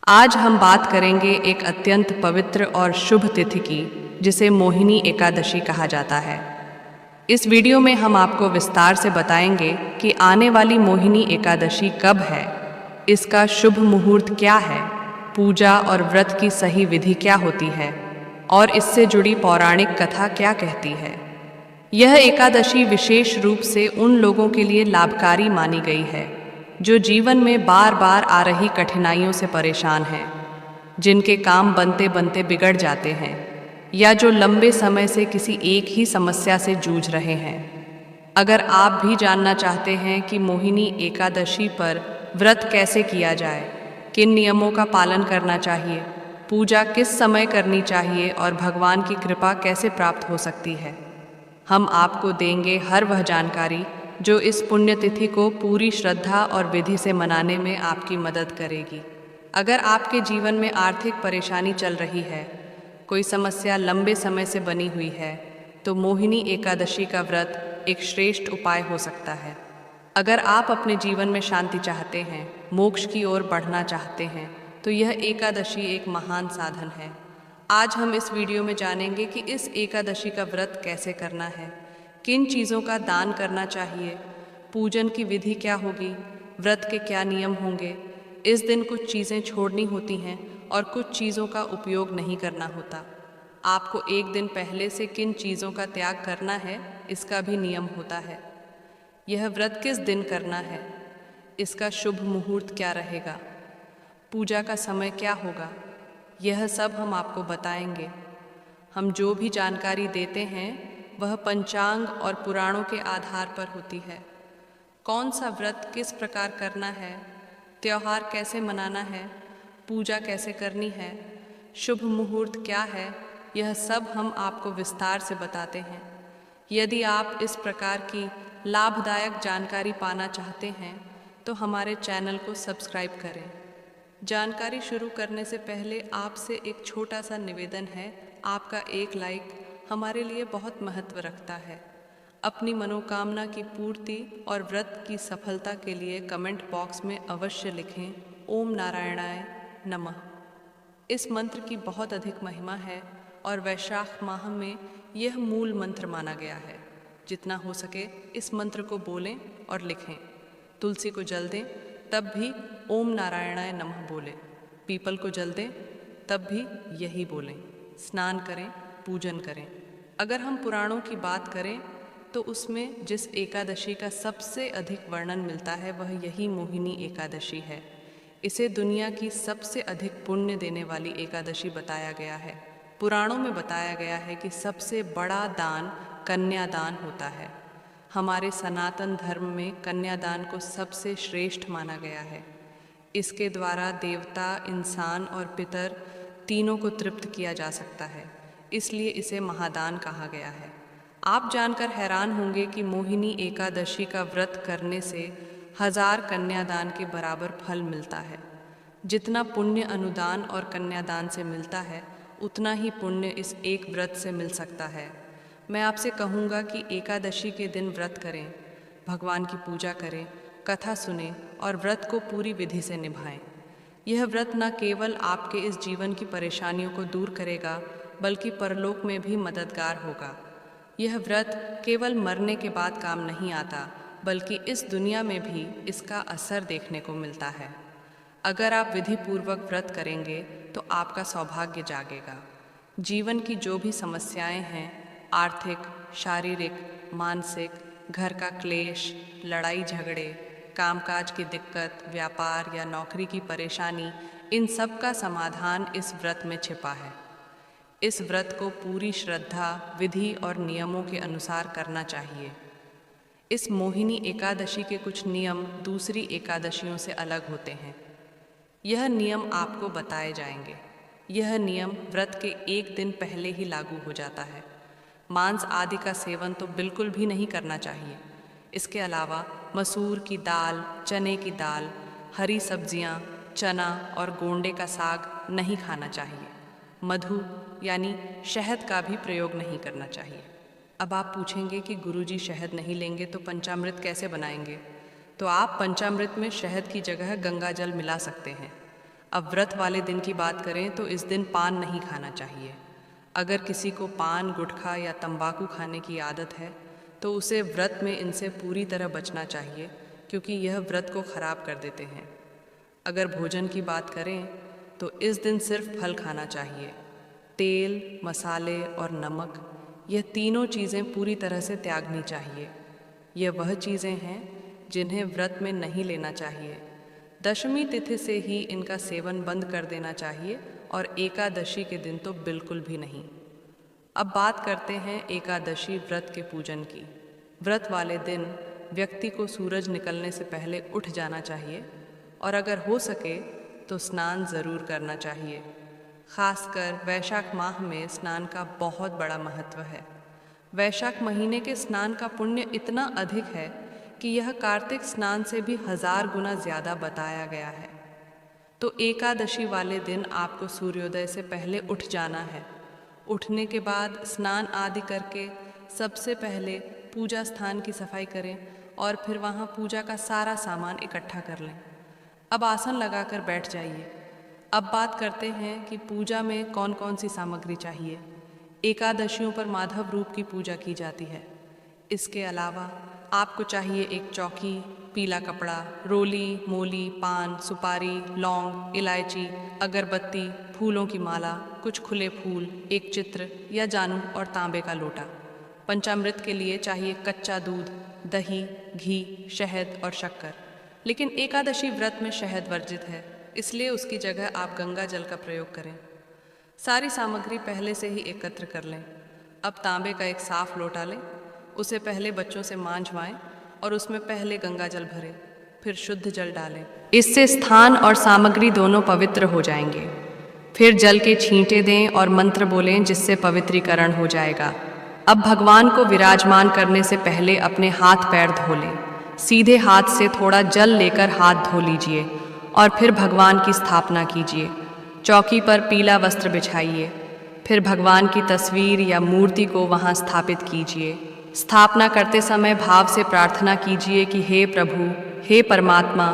आज हम बात करेंगे एक अत्यंत पवित्र और शुभ तिथि की, जिसे मोहिनी एकादशी कहा जाता है। इस वीडियो में हम आपको विस्तार से बताएंगे कि आने वाली मोहिनी एकादशी कब है, इसका शुभ मुहूर्त क्या है, पूजा और व्रत की सही विधि क्या होती है और इससे जुड़ी पौराणिक कथा क्या कहती है। यह एकादशी विशेष रूप से उन लोगों के लिए लाभकारी मानी गई है जो जीवन में बार बार आ रही कठिनाइयों से परेशान हैं, जिनके काम बनते बनते बिगड़ जाते हैं या जो लंबे समय से किसी एक ही समस्या से जूझ रहे हैं। अगर आप भी जानना चाहते हैं कि मोहिनी एकादशी पर व्रत कैसे किया जाए, किन नियमों का पालन करना चाहिए, पूजा किस समय करनी चाहिए और भगवान की कृपा कैसे प्राप्त हो सकती है, हम आपको देंगे हर वह जानकारी जो इस पुण्यतिथि को पूरी श्रद्धा और विधि से मनाने में आपकी मदद करेगी। अगर आपके जीवन में आर्थिक परेशानी चल रही है, कोई समस्या लंबे समय से बनी हुई है, तो मोहिनी एकादशी का व्रत एक श्रेष्ठ उपाय हो सकता है। अगर आप अपने जीवन में शांति चाहते हैं, मोक्ष की ओर बढ़ना चाहते हैं, तो यह एकादशी एक महान साधन है। आज हम इस वीडियो में जानेंगे कि इस एकादशी का व्रत कैसे करना है, किन चीज़ों का दान करना चाहिए, पूजन की विधि क्या होगी, व्रत के क्या नियम होंगे, इस दिन कुछ चीज़ें छोड़नी होती हैं और कुछ चीज़ों का उपयोग नहीं करना होता। आपको एक दिन पहले से किन चीज़ों का त्याग करना है, इसका भी नियम होता है। यह व्रत किस दिन करना है, इसका शुभ मुहूर्त क्या रहेगा, पूजा का समय क्या होगा, यह सब हम आपको बताएंगे। हम जो भी जानकारी देते हैं वह पंचांग और पुराणों के आधार पर होती है। कौन सा व्रत किस प्रकार करना है, त्योहार कैसे मनाना है, पूजा कैसे करनी है, शुभ मुहूर्त क्या है, यह सब हम आपको विस्तार से बताते हैं। यदि आप इस प्रकार की लाभदायक जानकारी पाना चाहते हैं तो हमारे चैनल को सब्सक्राइब करें। जानकारी शुरू करने से पहले आपसे एक छोटा सा निवेदन है, आपका एक लाइक हमारे लिए बहुत महत्व रखता है। अपनी मनोकामना की पूर्ति और व्रत की सफलता के लिए कमेंट बॉक्स में अवश्य लिखें ओम नारायणाय नमः। इस मंत्र की बहुत अधिक महिमा है और वैशाख माह में यह मूल मंत्र माना गया है। जितना हो सके इस मंत्र को बोलें और लिखें। तुलसी को जल दें तब भी ओम नारायणाय नमः बोलें। पीपल को जल दें तब भी यही बोलें। स्नान करें, पूजन करें। अगर हम पुराणों की बात करें तो उसमें जिस एकादशी का सबसे अधिक वर्णन मिलता है वह यही मोहिनी एकादशी है। इसे दुनिया की सबसे अधिक पुण्य देने वाली एकादशी बताया गया है। पुराणों में बताया गया है कि सबसे बड़ा दान कन्यादान होता है। हमारे सनातन धर्म में कन्यादान को सबसे श्रेष्ठ माना गया है। इसके द्वारा देवता, इंसान और पितर तीनों को तृप्त किया जा सकता है, इसलिए इसे महादान कहा गया है। आप जानकर हैरान होंगे कि मोहिनी एकादशी का व्रत करने से 1000 कन्यादान के बराबर फल मिलता है। जितना पुण्य अनुदान और कन्यादान से मिलता है, उतना ही पुण्य इस एक व्रत से मिल सकता है। मैं आपसे कहूँगा कि एकादशी के दिन व्रत करें, भगवान की पूजा करें, कथा सुनें और व्रत को पूरी विधि से निभाएं। यह व्रत न केवल आपके इस जीवन की परेशानियों को दूर करेगा, बल्कि परलोक में भी मददगार होगा। यह व्रत केवल मरने के बाद काम नहीं आता, बल्कि इस दुनिया में भी इसका असर देखने को मिलता है। अगर आप विधि पूर्वक व्रत करेंगे तो आपका सौभाग्य जागेगा। जीवन की जो भी समस्याएं हैं, आर्थिक, शारीरिक, मानसिक, घर का क्लेश, लड़ाई झगड़े, कामकाज की दिक्कत, व्यापार या नौकरी की परेशानी, इन सब का समाधान इस व्रत में छिपा है। इस व्रत को पूरी श्रद्धा, विधि और नियमों के अनुसार करना चाहिए। इस मोहिनी एकादशी के कुछ नियम दूसरी एकादशियों से अलग होते हैं। यह नियम आपको बताए जाएंगे। यह नियम व्रत के एक दिन पहले ही लागू हो जाता है। मांस आदि का सेवन तो बिल्कुल भी नहीं करना चाहिए। इसके अलावा मसूर की दाल, चने की दाल, हरी सब्जियां, चना और गोंडे का साग नहीं खाना चाहिए। मधु यानी शहद का भी प्रयोग नहीं करना चाहिए। अब आप पूछेंगे कि गुरुजी शहद नहीं लेंगे तो पंचामृत कैसे बनाएंगे? तो आप पंचामृत में शहद की जगह गंगा जल मिला सकते हैं। अब व्रत वाले दिन की बात करें तो इस दिन पान नहीं खाना चाहिए। अगर किसी को पान, गुटखा या तंबाकू खाने की आदत है तो उसे व्रत में इनसे पूरी तरह बचना चाहिए, क्योंकि यह व्रत को खराब कर देते हैं। अगर भोजन की बात करें तो इस दिन सिर्फ फल खाना चाहिए। तेल, मसाले और नमक, यह तीनों चीज़ें पूरी तरह से त्यागनी चाहिए। यह वह चीज़ें हैं जिन्हें व्रत में नहीं लेना चाहिए। दशमी तिथि से ही इनका सेवन बंद कर देना चाहिए और एकादशी के दिन तो बिल्कुल भी नहीं। अब बात करते हैं एकादशी व्रत के पूजन की। व्रत वाले दिन व्यक्ति को सूरज निकलने से पहले उठ जाना चाहिए और अगर हो सके तो स्नान ज़रूर करना चाहिए। खासकर वैशाख माह में स्नान का बहुत बड़ा महत्व है। वैशाख महीने के स्नान का पुण्य इतना अधिक है कि यह कार्तिक स्नान से भी 1000 गुना ज़्यादा बताया गया है। तो एकादशी वाले दिन आपको सूर्योदय से पहले उठ जाना है। उठने के बाद स्नान आदि करके सबसे पहले पूजा स्थान की सफाई करें और फिर वहाँ पूजा का सारा सामान इकट्ठा कर लें। अब आसन लगाकर बैठ जाइए। अब बात करते हैं कि पूजा में कौन कौन सी सामग्री चाहिए। एकादशियों पर माधव रूप की पूजा की जाती है। इसके अलावा आपको चाहिए एक चौकी, पीला कपड़ा, रोली, मोली, पान, सुपारी, लौंग, इलायची, अगरबत्ती, फूलों की माला, कुछ खुले फूल, एक चित्र या जानू और तांबे का लोटा। पंचामृत के लिए चाहिए कच्चा दूध, दही, घी, शहद और शक्कर। लेकिन एकादशी व्रत में शहद वर्जित है, इसलिए उसकी जगह आप गंगा जल का प्रयोग करें। सारी सामग्री पहले से ही एकत्र कर लें। अब तांबे का एक साफ लोटा लें, उसे पहले बच्चों से मांझवाएं और उसमें पहले गंगा जल भरें, फिर शुद्ध जल डालें। इससे स्थान और सामग्री दोनों पवित्र हो जाएंगे। फिर जल के छींटे दें और मंत्र बोलें, जिससे पवित्रीकरण हो जाएगा। अब भगवान को विराजमान करने से पहले अपने हाथ पैर धो लें। सीधे हाथ से थोड़ा जल लेकर हाथ धो लीजिए और फिर भगवान की स्थापना कीजिए। चौकी पर पीला वस्त्र बिछाइए। फिर भगवान की तस्वीर या मूर्ति को वहाँ स्थापित कीजिए। स्थापना करते समय भाव से प्रार्थना कीजिए कि हे प्रभु, हे परमात्मा,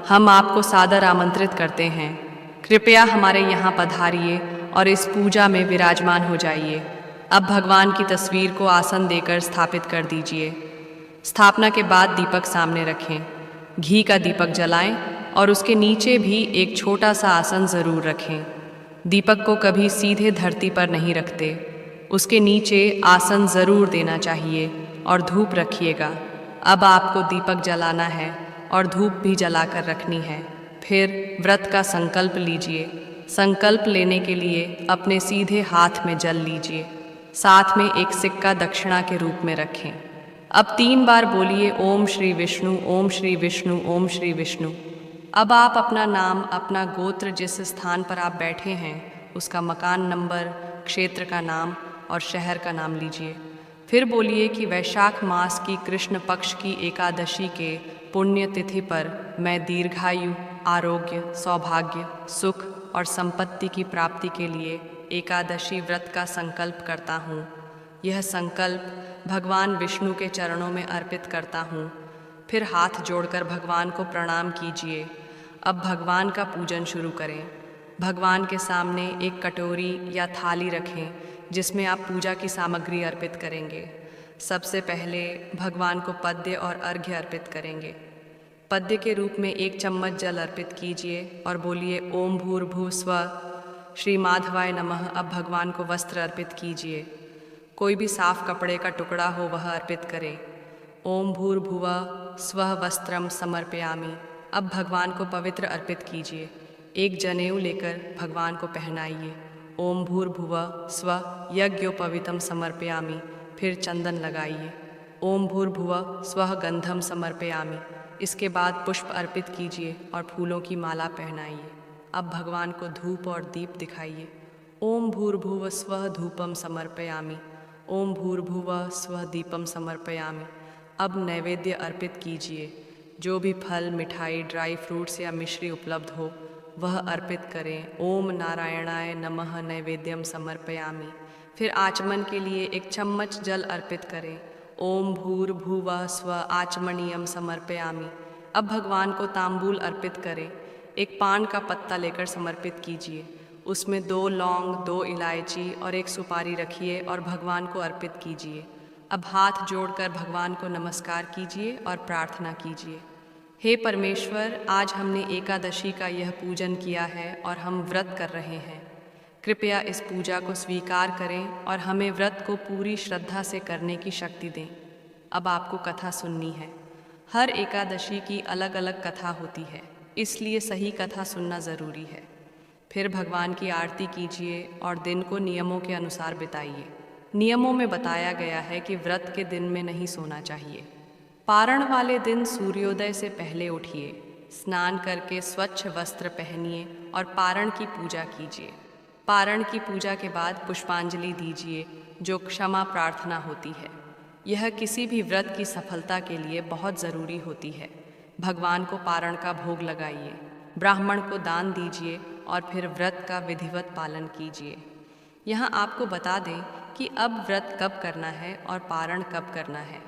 हम आपको सादर आमंत्रित करते हैं। कृपया हमारे यहाँ पधारिए और इस पूजा में विराजमान हो जाइए। अब भगवान की तस्वीर को आसन देकर स्थापित कर दीजिए। स्थापना के बाद दीपक सामने रखें। घी का दीपक जलाएं और उसके नीचे भी एक छोटा सा आसन ज़रूर रखें। दीपक को कभी सीधे धरती पर नहीं रखते, उसके नीचे आसन ज़रूर देना चाहिए और धूप रखिएगा। अब आपको दीपक जलाना है और धूप भी जलाकर रखनी है। फिर व्रत का संकल्प लीजिए। संकल्प लेने के लिए अपने सीधे हाथ में जल लीजिए, साथ में एक सिक्का दक्षिणा के रूप में रखें। अब 3 बार बोलिए ओम श्री विष्णु, ओम श्री विष्णु, ओम श्री विष्णु। अब आप अपना नाम, अपना गोत्र, जिस स्थान पर आप बैठे हैं उसका मकान नंबर, क्षेत्र का नाम और शहर का नाम लीजिए। फिर बोलिए कि वैशाख मास की कृष्ण पक्ष की एकादशी के पुण्य तिथि पर मैं दीर्घायु, आरोग्य, सौभाग्य, सुख और संपत्ति की प्राप्ति के लिए एकादशी व्रत का संकल्प करता हूँ। यह संकल्प भगवान विष्णु के चरणों में अर्पित करता हूँ। फिर हाथ जोड़कर भगवान को प्रणाम कीजिए। अब भगवान का पूजन शुरू करें। भगवान के सामने एक कटोरी या थाली रखें जिसमें आप पूजा की सामग्री अर्पित करेंगे। सबसे पहले भगवान को पद्य और अर्घ्य अर्पित करेंगे। पद्य के रूप में 1 चम्मच जल अर्पित कीजिए और बोलिए ओम भूर्भुव स्वः श्री माधवाय नमः। अब भगवान को वस्त्र अर्पित कीजिए। कोई भी साफ कपड़े का टुकड़ा हो वह अर्पित करें। ओम भूर्भुवः स्वः वस्त्रम समर्पयामि। अब भगवान को पवित्र अर्पित कीजिए। एक जनेऊ लेकर भगवान को पहनाइए। ओम भूर्भुवः स्वः यज्ञोपवीतम समर्पयामि। फिर चंदन लगाइए। ओम भूर्भुवः स्वः गंधम समर्पयामि। इसके बाद पुष्प अर्पित कीजिए और फूलों की माला पहनाइए। अब भगवान को धूप और दीप दिखाइए। ओम भूर्भुवः स्वः धूपम समर्पयामि। ओम भूर्भुवः स्वः दीपम समर्पयामि। अब नैवेद्य अर्पित कीजिए। जो भी फल, मिठाई, ड्राई फ्रूट्स या मिश्री उपलब्ध हो वह अर्पित करें। ओम नारायणाय नमः नैवेद्यम समर्पयामि। फिर आचमन के लिए 1 चम्मच जल अर्पित करें। ओम भूर्भुवः स्वः आचमनीयम समर्पयामि। अब भगवान को तांबूल अर्पित करें। एक पान का पत्ता लेकर समर्पित कीजिए। उसमें 2 लौंग, 2 इलायची और 1 सुपारी रखिए और भगवान को अर्पित कीजिए। अब हाथ जोड़कर भगवान को नमस्कार कीजिए और प्रार्थना कीजिए। हे परमेश्वर, आज हमने एकादशी का यह पूजन किया है और हम व्रत कर रहे हैं। कृपया इस पूजा को स्वीकार करें और हमें व्रत को पूरी श्रद्धा से करने की शक्ति दें। अब आपको कथा सुननी है। हर एकादशी की अलग अलग कथा होती है, इसलिए सही कथा सुनना ज़रूरी है। फिर भगवान की आरती कीजिए और दिन को नियमों के अनुसार बिताइए। नियमों में बताया गया है कि व्रत के दिन में नहीं सोना चाहिए। पारण वाले दिन सूर्योदय से पहले उठिए, स्नान करके स्वच्छ वस्त्र पहनिए और पारण की पूजा कीजिए। पारण की पूजा के बाद पुष्पांजलि दीजिए, जो क्षमा प्रार्थना होती है। यह किसी भी व्रत की सफलता के लिए बहुत ज़रूरी होती है। भगवान को पारण का भोग लगाइए, ब्राह्मण को दान दीजिए और फिर व्रत का विधिवत पालन कीजिए। यहाँ आपको बता दें कि अब व्रत कब करना है और पारण कब करना है।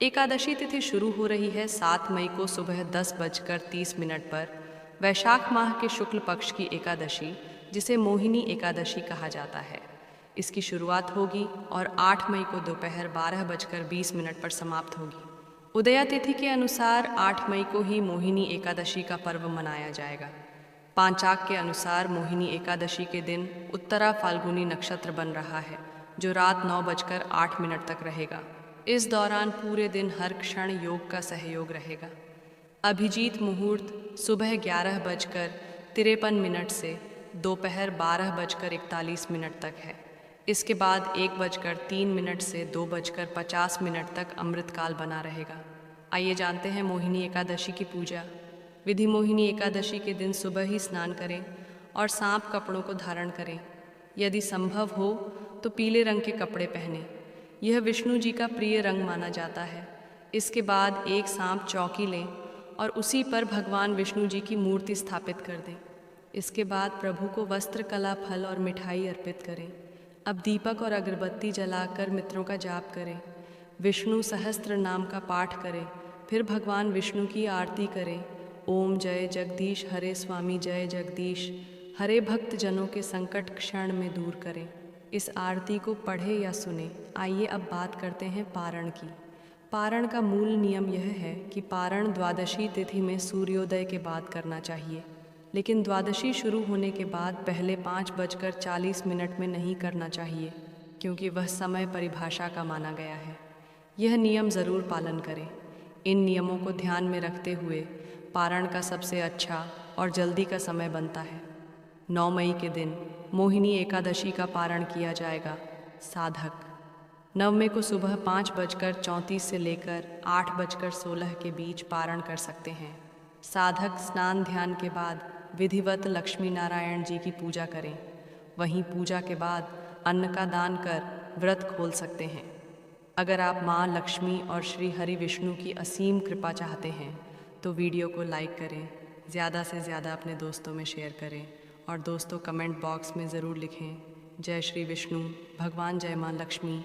एकादशी तिथि शुरू हो रही है 7 मई को सुबह 10:30 पर, वैशाख माह के शुक्ल पक्ष की एकादशी, जिसे मोहिनी एकादशी कहा जाता है। इसकी शुरुआत होगी और 8 मई को दोपहर 12:20 पर समाप्त होगी। उदया तिथि के अनुसार 8 मई को ही मोहिनी एकादशी का पर्व मनाया जाएगा। पांचाग के अनुसार मोहिनी एकादशी के दिन उत्तरा फाल्गुनी नक्षत्र बन रहा है, जो रात 9:08 तक रहेगा। इस दौरान पूरे दिन हर क्षण योग का सहयोग रहेगा। अभिजीत मुहूर्त सुबह 11:53 से दोपहर 12:41 तक है। इसके बाद 1:03 से 2:50 तक अमृतकाल बना रहेगा। आइए जानते हैं मोहिनी एकादशी की पूजा विधि। मोहिनी एकादशी के दिन सुबह ही स्नान करें और सांप कपड़ों को धारण करें। यदि संभव हो तो पीले रंग के कपड़े पहनें। यह विष्णु जी का प्रिय रंग माना जाता है। इसके बाद एक सांप चौकी लें और उसी पर भगवान विष्णु जी की मूर्ति स्थापित कर दें। इसके बाद प्रभु को वस्त्र, कला, फल और मिठाई अर्पित करें। अब दीपक और अगरबत्ती जलाकर मित्रों का जाप करें। विष्णु सहस्त्र नाम का पाठ करें। फिर भगवान विष्णु की आरती करें। ओम जय जगदीश हरे स्वामी जय जगदीश, हरे भक्त जनों के संकट क्षण में दूर करें। इस आरती को पढ़े या सुने। आइए अब बात करते हैं पारण की। पारण का मूल नियम यह है कि पारण द्वादशी तिथि में सूर्योदय के बाद करना चाहिए, लेकिन द्वादशी शुरू होने के बाद पहले 5:40 में नहीं करना चाहिए, क्योंकि वह समय परिभाषा का माना गया है। यह नियम ज़रूर पालन करें। इन नियमों को ध्यान में रखते हुए पारण का सबसे अच्छा और जल्दी का समय बनता है। 9 मई के दिन मोहिनी एकादशी का पारण किया जाएगा। साधक 9 मई को सुबह 5:34 से लेकर 8:16 के बीच पारण कर सकते हैं। साधक स्नान ध्यान के बाद विधिवत लक्ष्मी नारायण जी की पूजा करें। वहीं पूजा के बाद अन्न का दान कर व्रत खोल सकते हैं। अगर आप माँ लक्ष्मी और श्री हरि विष्णु की असीम कृपा चाहते हैं तो वीडियो को लाइक करें, ज़्यादा से ज़्यादा अपने दोस्तों में शेयर करें और दोस्तों कमेंट बॉक्स में ज़रूर लिखें, जय श्री विष्णु, भगवान जय माँ लक्ष्मी।